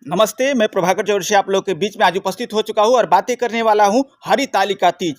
नमस्ते, मैं प्रभाकर जोशी आप लोग के बीच में आज उपस्थित हो चुका हूँ और बातें करने वाला हूँ हरितालिका तीज।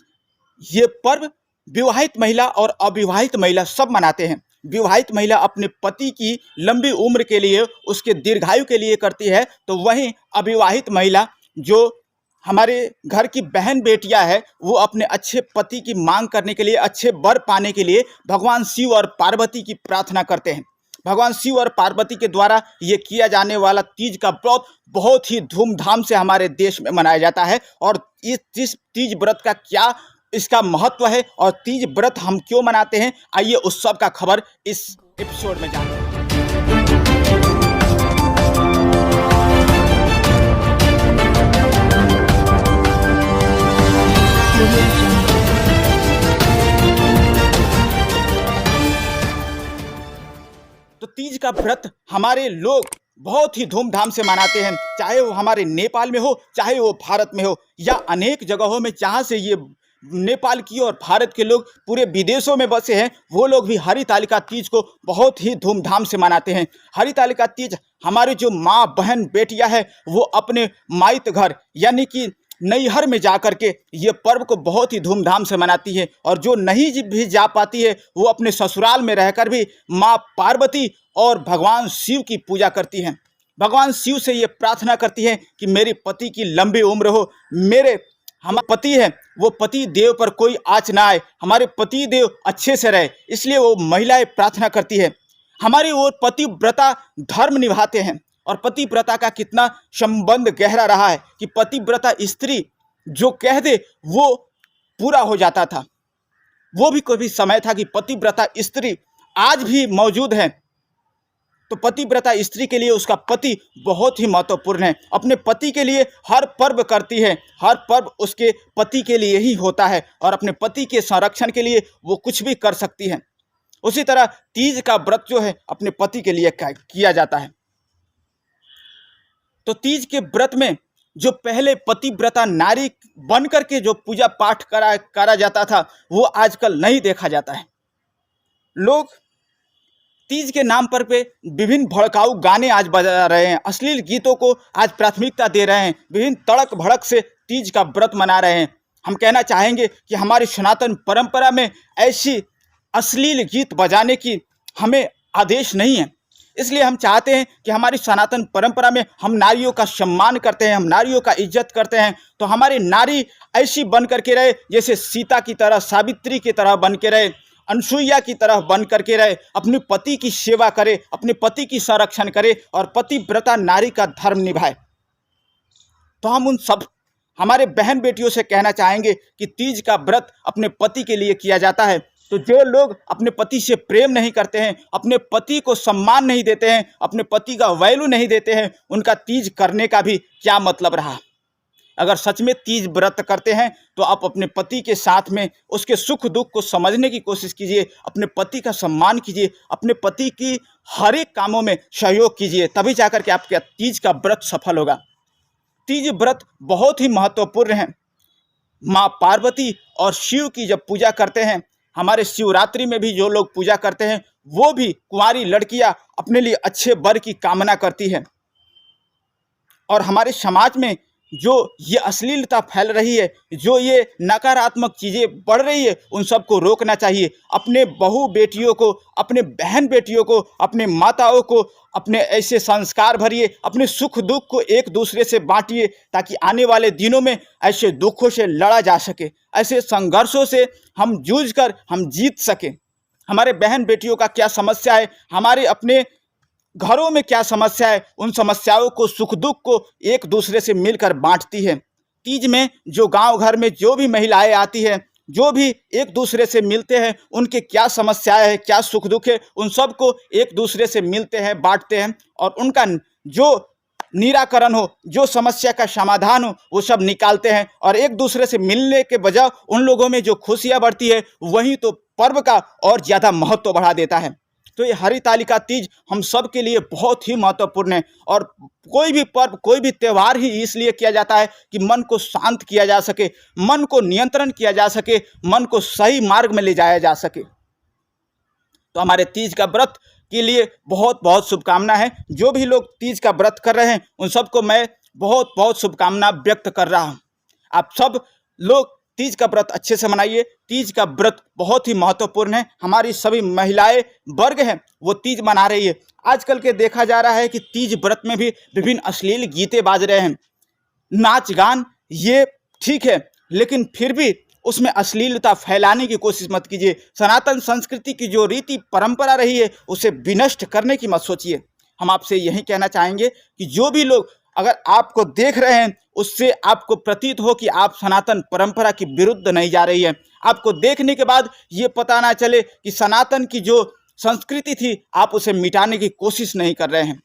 ये पर्व विवाहित महिला और अविवाहित महिला सब मनाते हैं। विवाहित महिला अपने पति की लंबी उम्र के लिए, उसके दीर्घायु के लिए करती है, तो वहीं अविवाहित महिला जो हमारे घर की बहन बेटियां है, वो अपने अच्छे पति की मांग करने के लिए, अच्छे वर पाने के लिए भगवान शिव और पार्वती की प्रार्थना करते हैं। भगवान शिव और पार्वती के द्वारा ये किया जाने वाला तीज का व्रत बहुत ही धूमधाम से हमारे देश में मनाया जाता है। और इस तीज व्रत का क्या इसका महत्व है और तीज व्रत हम क्यों मनाते हैं, आइए उस सब का खबर इस एपिसोड में जानते हैं। तो तीज का व्रत हमारे लोग बहुत ही धूमधाम से मनाते हैं, चाहे वो हमारे नेपाल में हो, चाहे वो भारत में हो, या अनेक जगहों में जहाँ से ये नेपाल की और भारत के लोग पूरे विदेशों में बसे हैं, वो लोग भी हरितालिका तीज को बहुत ही धूमधाम से मनाते हैं। हरितालिका तीज हमारे जो माँ बहन बेटियां हैं, वो अपने माइत घर यानी कि नैहर में जा कर के ये पर्व को बहुत ही धूमधाम से मनाती है। और जो नहीं भी जा पाती है, वो अपने ससुराल में रहकर भी माँ पार्वती और भगवान शिव की पूजा करती हैं। भगवान शिव से ये प्रार्थना करती है कि मेरे पति की लंबी उम्र हो, मेरे हमारे पति है वो पति देव पर कोई आँच ना आए, हमारे पति देव अच्छे से रहे, इसलिए वो महिलाएं प्रार्थना करती है। हमारी वो पतिव्रता धर्म निभाते हैं। और पतिव्रता का कितना संबंध गहरा रहा है कि पतिव्रता स्त्री जो कह दे वो पूरा हो जाता था। वो भी कोई समय था कि पतिव्रता स्त्री आज भी मौजूद है। तो पतिव्रता स्त्री के लिए उसका पति बहुत ही महत्वपूर्ण है। अपने पति के लिए हर पर्व करती है, हर पर्व उसके पति के लिए ही होता है और अपने पति के संरक्षण के लिए वो कुछ भी कर सकती है। उसी तरह तीज का व्रत जो है अपने पति के लिए किया जाता है। तो तीज के व्रत में जो पहले पतिव्रता नारी बन करके जो पूजा पाठ करा जाता था, वो आजकल नहीं देखा जाता है। लोग तीज के नाम पर पे विभिन्न भड़काऊ गाने आज बजा रहे हैं, अश्लील गीतों को आज प्राथमिकता दे रहे हैं, विभिन्न तड़क भड़क से तीज का व्रत मना रहे हैं। हम कहना चाहेंगे कि हमारी सनातन परंपरा में ऐसी अश्लील गीत बजाने की हमें आदेश नहीं है। इसलिए हम चाहते हैं कि हमारी सनातन परंपरा में हम नारियों का सम्मान करते हैं, हम नारियों का इज्जत करते हैं। तो हमारी नारी ऐसी बन करके रहे जैसे सीता की तरह, सावित्री की तरह बन के रहे, अनसुईया की तरह बन करके रहे, अपने पति की सेवा करे, अपने पति की संरक्षण करे और पतिव्रता नारी का धर्म निभाए। तो हम उन सब हमारे बहन बेटियों से कहना चाहेंगे कि तीज का व्रत अपने पति के लिए किया जाता है। तो जो लोग अपने पति से प्रेम नहीं करते हैं, अपने पति को सम्मान नहीं देते हैं, अपने पति का वैल्यू नहीं देते हैं, उनका तीज करने का भी क्या मतलब रहा। अगर सच में तीज व्रत करते हैं तो आप अपने पति के साथ में उसके सुख दुख को समझने की कोशिश कीजिए, अपने पति का सम्मान कीजिए, अपने पति की हर एक कामों में सहयोग कीजिए, तभी जाकर के आपका तीज का व्रत सफल होगा। तीज व्रत बहुत ही महत्वपूर्ण है। माँ पार्वती और शिव की जब पूजा करते हैं, हमारे शिवरात्रि में भी जो लोग पूजा करते हैं, वो भी कुंवारी लड़कियां अपने लिए अच्छे वर की कामना करती है। और हमारे समाज में जो ये अश्लीलता फैल रही है, जो ये नकारात्मक चीज़ें बढ़ रही है, उन सबको रोकना चाहिए। अपने बहू बेटियों को, अपने बहन बेटियों को, अपने माताओं को अपने ऐसे संस्कार भरिए, अपने सुख दुख को एक दूसरे से बांटिए, ताकि आने वाले दिनों में ऐसे दुखों से लड़ा जा सके, ऐसे संघर्षों से हम जूझ कर हम जीत सकें। हमारे बहन बेटियों का क्या समस्या है, हमारे अपने घरों में क्या समस्या है, उन समस्याओं को, सुख दुख को एक दूसरे से मिलकर बांटती है। तीज में जो गांव घर में जो भी महिलाएं आती हैं, जो भी एक दूसरे से मिलते हैं, उनके क्या समस्याएं हैं, क्या सुख दुख है, उन सब को एक दूसरे से मिलते हैं, बांटते हैं और उनका जो निराकरण हो, जो समस्या का समाधान हो, वो सब निकालते हैं। और एक दूसरे से मिलने के बजाय उन लोगों में जो खुशियाँ बढ़ती है, वही तो पर्व का और ज़्यादा महत्व बढ़ा देता है। तो ये हरितालिका तीज हम सब के लिए बहुत ही महत्वपूर्ण है। और कोई भी पर्व, कोई भी त्यौहार ही इसलिए किया जाता है कि मन को शांत किया जा सके, मन को नियंत्रण किया जा सके, मन को सही मार्ग में ले जाया जा सके। तो हमारे तीज का व्रत के लिए बहुत बहुत शुभकामना है। जो भी लोग तीज का व्रत कर रहे हैं उन सबको मैं बहुत बहुत शुभकामना व्यक्त कर रहा हूँ। आप सब लोग तीज का व्रत अच्छे से मनाइए। तीज का व्रत बहुत ही महत्वपूर्ण है। हमारी सभी महिलाएं वर्ग हैं वो तीज मना रही है। आजकल के देखा जा रहा है कि तीज व्रत में भी विभिन्न अश्लील गीते बाज रहे हैं, नाच गान, ये ठीक है, लेकिन फिर भी उसमें अश्लीलता फैलाने की कोशिश मत कीजिए। सनातन संस्कृति की जो रीति परंपरा रही है उसे विनष्ट करने की मत सोचिए। हम आपसे यही कहना चाहेंगे कि जो भी लोग अगर आपको देख रहे हैं उससे आपको प्रतीत हो कि आप सनातन परंपरा के विरुद्ध नहीं जा रही है। आपको देखने के बाद ये पता ना चले कि सनातन की जो संस्कृति थी आप उसे मिटाने की कोशिश नहीं कर रहे हैं।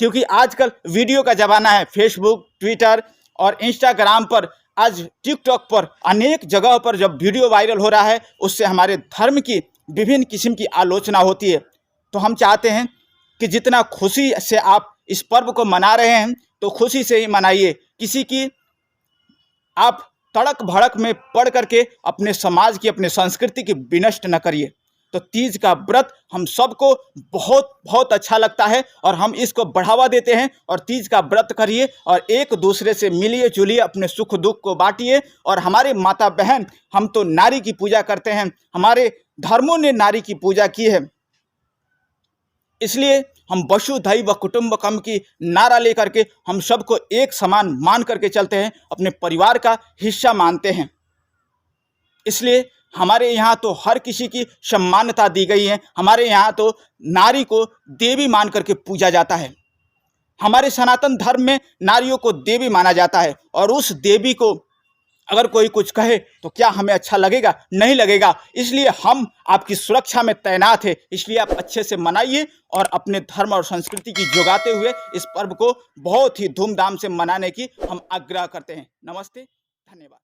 क्योंकि आजकल वीडियो का ज़माना है। फेसबुक, ट्विटर और इंस्टाग्राम पर, आज टिकटॉक पर, अनेक जगहों पर जब वीडियो वायरल हो रहा है उससे हमारे धर्म की विभिन्न किस्म की आलोचना होती है। तो हम चाहते हैं कि जितना खुशी से आप इस पर्व को मना रहे हैं तो खुशी से ही मनाइए। किसी की आप तड़क भड़क में पड़ करके अपने समाज की, अपने संस्कृति की विनष्ट न करिए। तो तीज का व्रत हम सबको बहुत बहुत अच्छा लगता है और हम इसको बढ़ावा देते हैं। और तीज का व्रत करिए और एक दूसरे से मिलिए जुलिए, अपने सुख दुख को बांटिए। और हमारे माता बहन, हम तो नारी की पूजा करते हैं, हमारे धर्मों ने नारी की पूजा की है, इसलिए हम वसुधैव कुटुंबकम की नारा लेकर के हम सबको एक समान मान करके चलते हैं, अपने परिवार का हिस्सा मानते हैं। इसलिए हमारे यहाँ तो हर किसी की सम्मानता दी गई है। हमारे यहाँ तो नारी को देवी मान करके पूजा जाता है। हमारे सनातन धर्म में नारियों को देवी माना जाता है और उस देवी को अगर कोई कुछ कहे तो क्या हमें अच्छा लगेगा? नहीं लगेगा। इसलिए हम आपकी सुरक्षा में तैनात हैं। इसलिए आप अच्छे से मनाइए और अपने धर्म और संस्कृति की जोगाते हुए इस पर्व को बहुत ही धूमधाम से मनाने की हम आग्रह करते हैं। नमस्ते, धन्यवाद।